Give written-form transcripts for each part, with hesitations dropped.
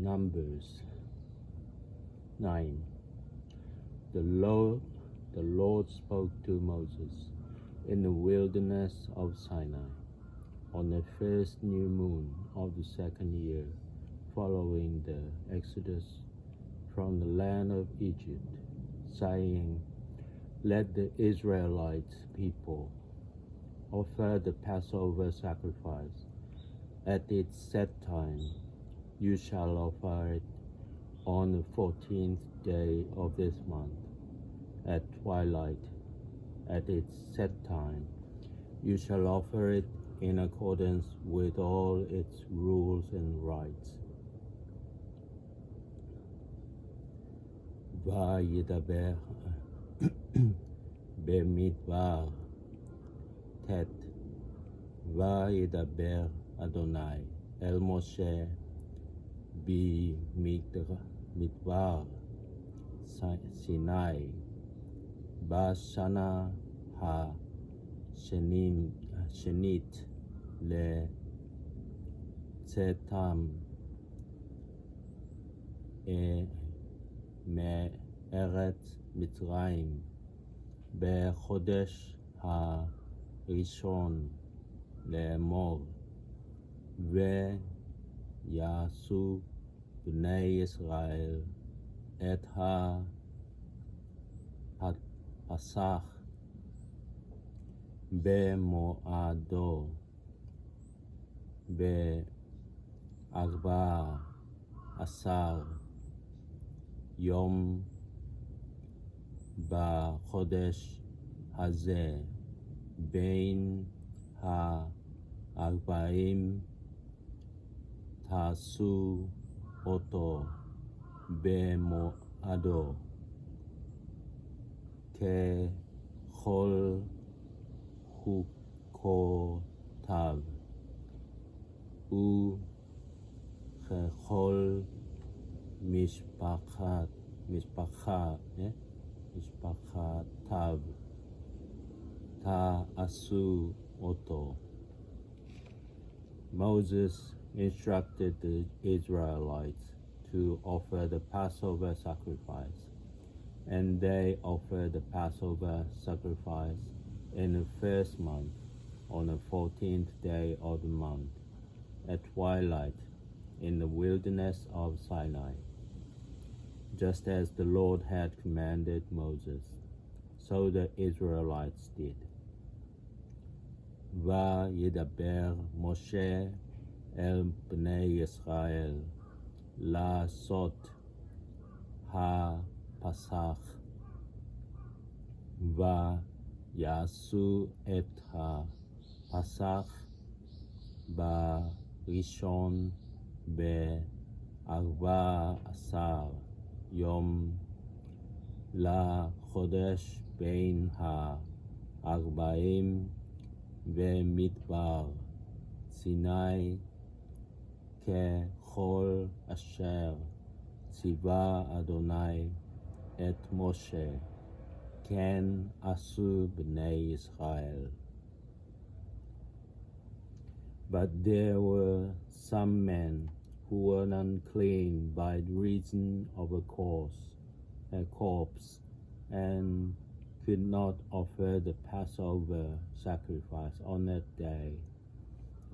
Numbers 9. The Lord spoke to Moses in the wilderness of Sinai on the first new moon of the second year following the Exodus from the land of Egypt, saying, "Let the Israelite people offer the Passover sacrifice at its set time. You shall offer it on the 14th day of this month at twilight. At its set time, you shall offer it in accordance with all its rules and rites." במדבר במדבר ט' וידבר אדוני אל משה במדבר סיני בשנה השנית לצאתם מארץ מצרים בחודש הראשון לאמור, ויעשו בני ישראל את הפסח במועדו ב14 יום בחודש הזה, בין 40 תעשו אותו במועדו, ככל חוקותיו וככל משפחתיו תעשו אותו. Moses instructed the Israelites to offer the Passover sacrifice, and they offered the Passover sacrifice in the first month, on the 14th day of the month, at twilight, in the wilderness of Sinai. Just as the Lord had commanded Moses, so the Israelites did. וידבר משה אל בני ישראל לעשות הפסח, ויעשו את הפסח בראשון ב14 יום לחודש בין 40 במדבר סיני, ככל אשר ציווה אדוני את משה, כן עשו בני ישראל. But there were some men who were unclean by reason of a corpse, and could not offer the Passover sacrifice on that day.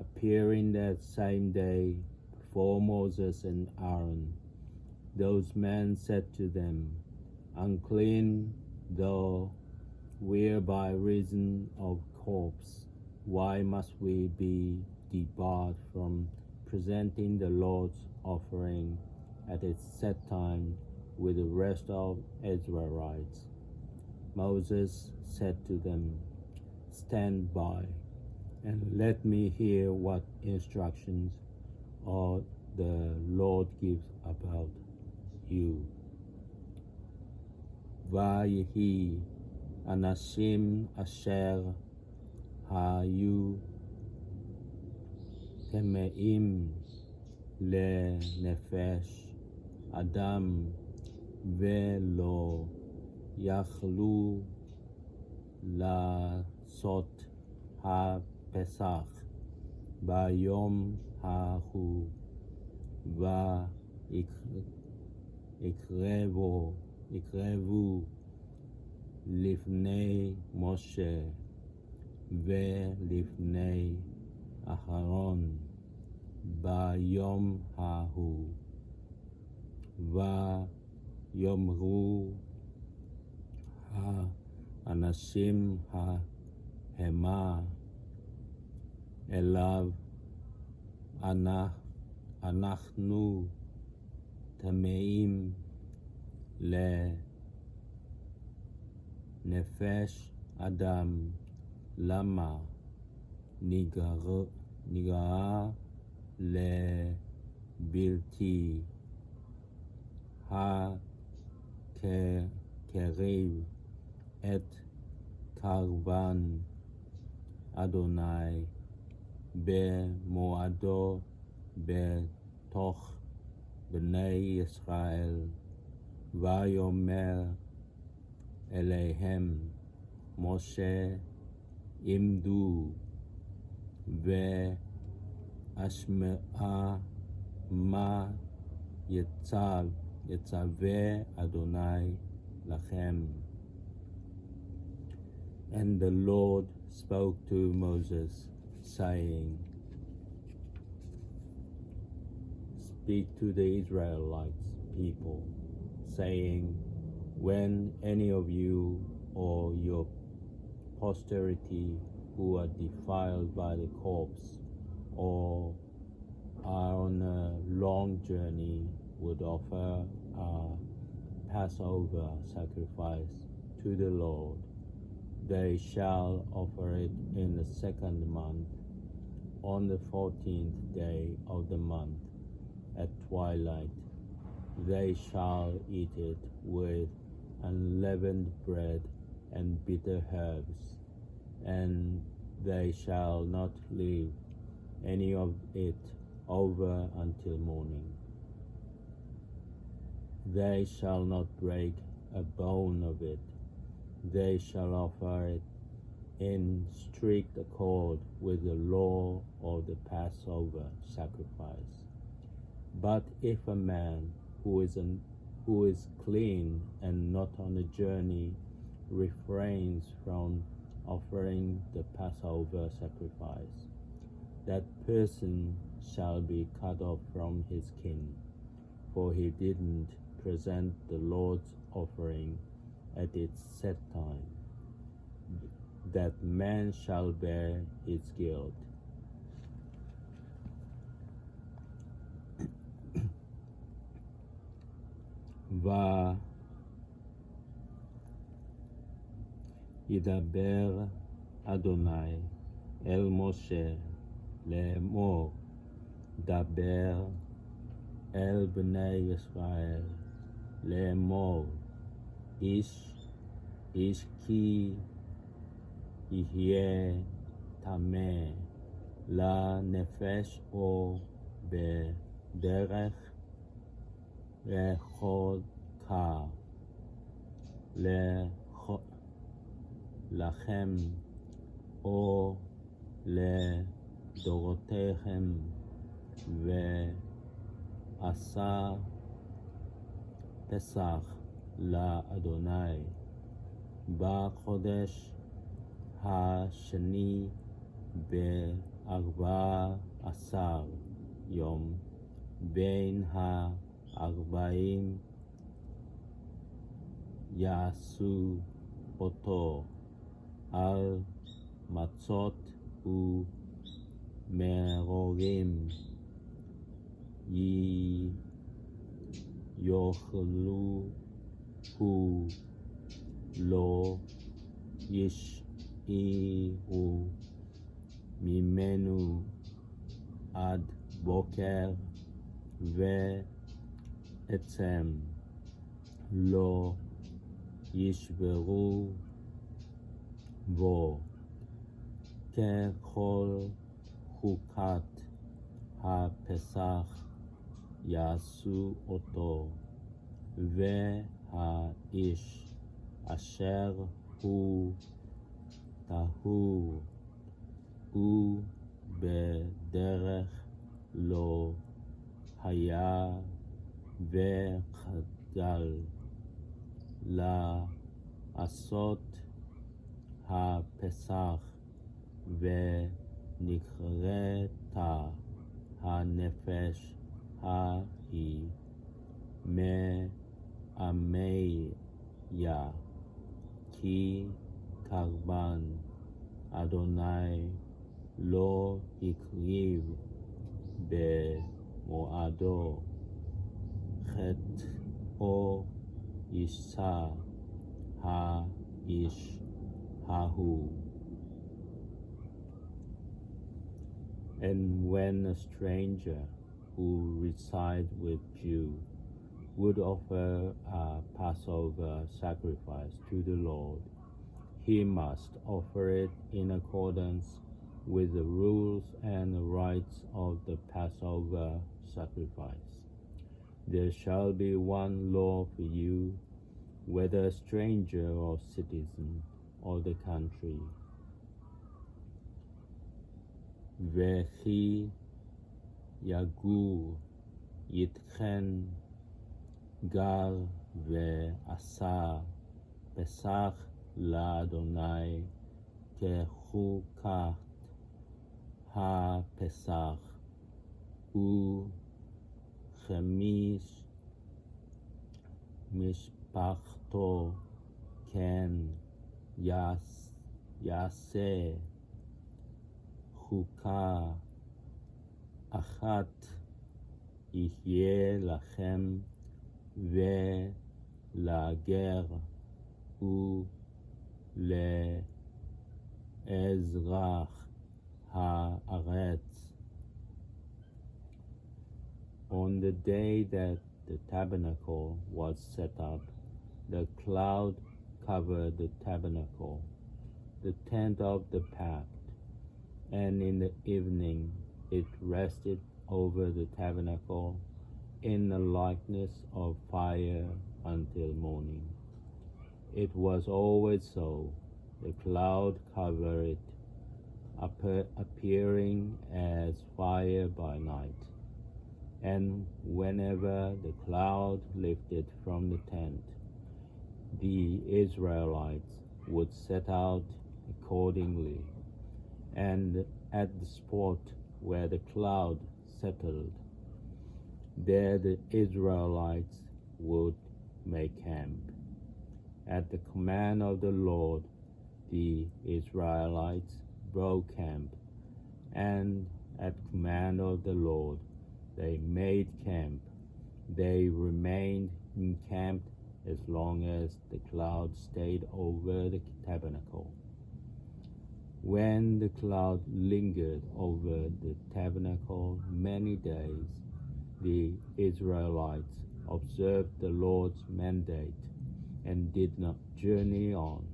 Appearing that same day before Moses and Aaron, those men said to them, "Unclean though we are by reason of corpse, why must we be debarred from presenting the Lord's offering at its set time with the rest of Israelites?" Moses said to them, "Stand by and let me hear what instructions the Lord gives about you." ויהי אנשים אשר היו טמאים לנפש אדם ולא יכלו לעשות הפסח ביום ההוא, יקרבו לפני משה ולפני אהרון ביום ההוא, ויאמרו האנשים ההמה אליו, אנחנו טמאים לנפש אדם, למה נגרע לבלתי הקריב את קרבן אדוני במועדו בתוך בני ישראל, ויאמר אליהם משה, עמדו ואשמעה מה יצווה אדוני לכם. And the Lord spoke to Moses, saying, Speak to the Israelites people, saying, when any of you or your posterity who are defiled by the corpse or are on a long journey would offer a Passover sacrifice to the Lord, they shall offer it in the second month, on the 14th day of the month, at twilight. They shall eat it with unleavened bread and bitter herbs, and they shall not leave any of it over until morning. They shall not break a bone of it. They shall offer it in strict accord with the law of the Passover sacrifice. But if a man who is clean and not on a journey refrains from offering the Passover sacrifice, that person shall be cut off from his kin, for he didn't present the Lord's offering at its set time. That man shall bear his guilt. וידבר אדוני אל משה לאמור, דבר אל בני ישראל לאמור, איש כי יהיה טמא לנפש או בדרך רחוקה לכם או לדורותיכם, ועשה פסח לאדוני בחודש השני ב14 יום, בין 40 יעשו אותו על מצות ומרורים, יאכלו הוא לא ישאירו ממנו עד בוקר, ועצם לא ישברו בו, ככל חוקת הפסח יעשו אותו, והאיש אשר הוא טהור ובדרך לא היה וחדל לעשות הפסח ונכרתה הנפש ההיא מעמיה כי קרבן אדוני לא הקריב במועדו חטאו יישא האיש ההוא. And when a stranger who resides with Jew would offer a Passover sacrifice to the Lord, he must offer it in accordance with the rules and rites of the Passover sacrifice. There shall be one law for you, whether stranger or citizen of the country. וכי יגור איתכם גר ועשה פסח לאדוני כחוקת הפסח משפחתו כן יעשה חוקה אחת יהיה לכם ולגר ולאזרח הארץ. On the day that the tabernacle was set up, the cloud covered the tabernacle, the tent of the pact, and in the evening it rested over the tabernacle in the likeness of fire until morning. It was always so. The cloud covered it, appearing as fire by night. And whenever the cloud lifted from the tent, the Israelites would set out accordingly, and at the spot where the cloud settled, there the Israelites would make camp. At the command of the Lord, the Israelites broke camp, and at command of the Lord, they made camp. They remained encamped as long as the cloud stayed over the tabernacle. When the cloud lingered over the tabernacle many days, the Israelites observed the Lord's mandate and did not journey on.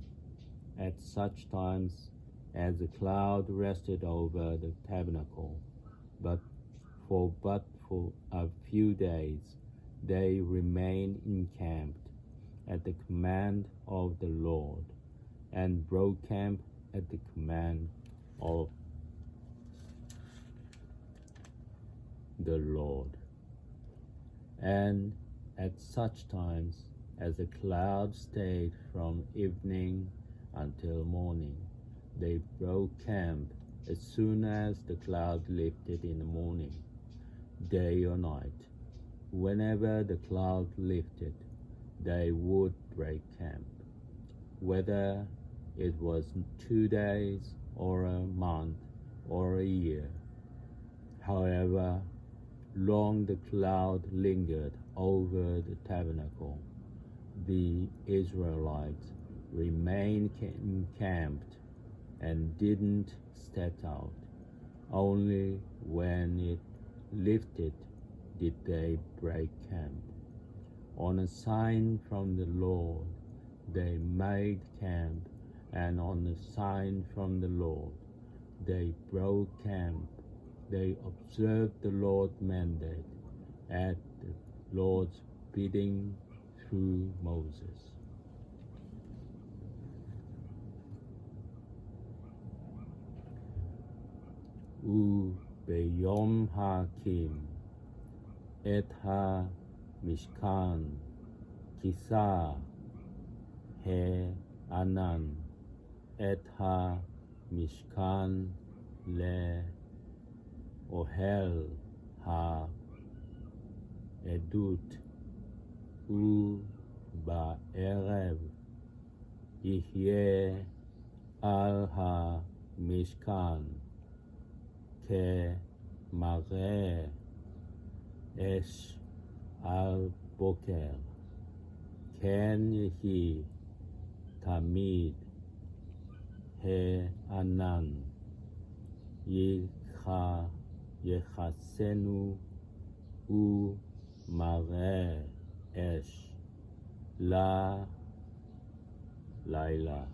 At such times as the cloud rested over the tabernacle, but for a few days they remained encamped at the command of the Lord, and broke camp at the command of the Lord. And at such times as the cloud stayed from evening until morning, they broke camp as soon as the cloud lifted in the morning, day or night. Whenever the cloud lifted, they would break camp. Whether it was 2 days or a month or a year, however long the cloud lingered over the tabernacle, the Israelites remained encamped and didn't step out. Only when it lifted did they break camp. On a sign from the Lord, they made camp, and on a sign from the Lord, they broke camp. They observed the Lord's mandate at the Lord's bidding through Moses. וביום הקים את משכן כיסה הענן את המשכן לאוהל העדות, ובערב יהיה על המשכן כמראה אש על בוקר, כן יהי תמיד הענן יחסנו ומראה אש ללילה,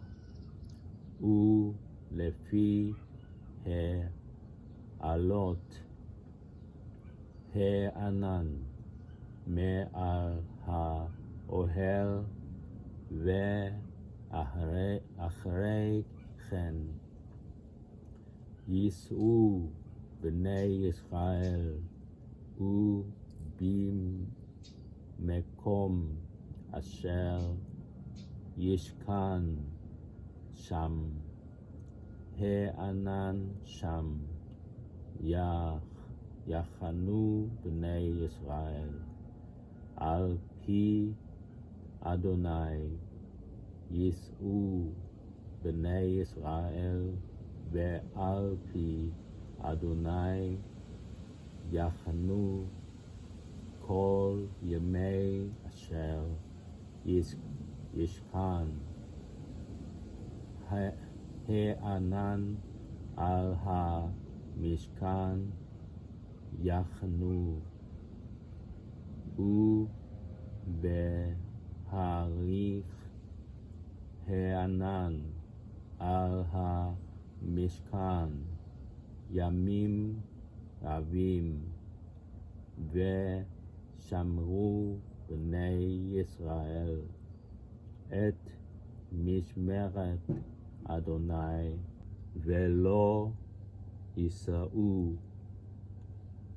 ולפי העלות הענן מעל האוהל, ואחרי כן ייסעו בני ישראל ובמקום אשר ישכן שם הענן, שם יחנו בני ישראל על פי אדוני, ייסעו בני ישראל ועל פי אדוני יחנו כל ימי אשר ישכן הענן על המשכן, יחנו ובהאריך הענן על המשכן ימים רבים, ושמרו בני ישראל את משמרת אדוני ולא ייסעו,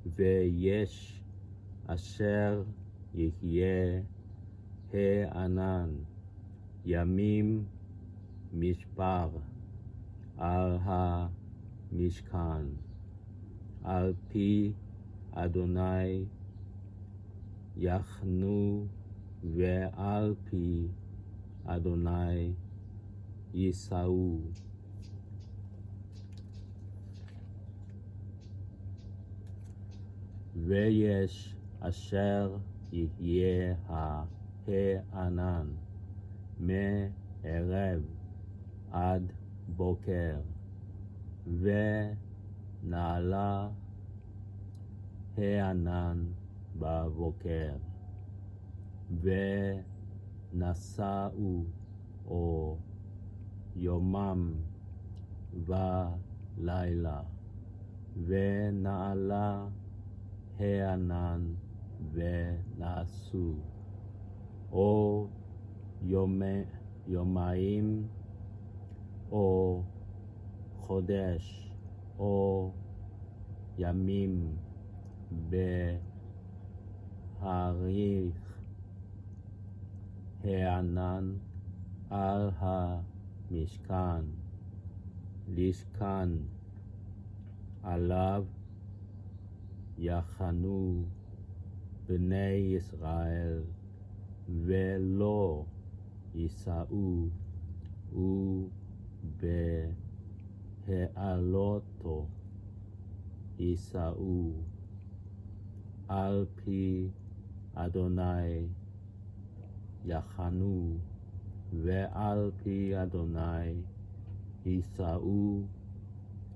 ויש אשר יהיה הענן ימים מספר על המשכן, על פי אדוני יחנו ועל פי אדוני ייסעו. ויש אשר יהיה הענן מערב עד בוקר, ונעלה הענן בבוקר, ונסעו או יומם ולילה, ונעלה הענן ונסעו, או יומיים או חודש או ימים, בהאריך הענן על המשכן, לשכן עליו יחנו בני ישראל ולא ייסעו, ובהעלותו ייסעו, על פי אדוני יחנו ועל פי אדוני ייסעו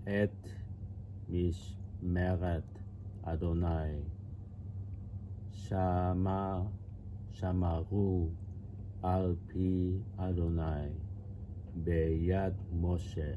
את משמרת אדוני. שמרו על פי אדוני ביד משה.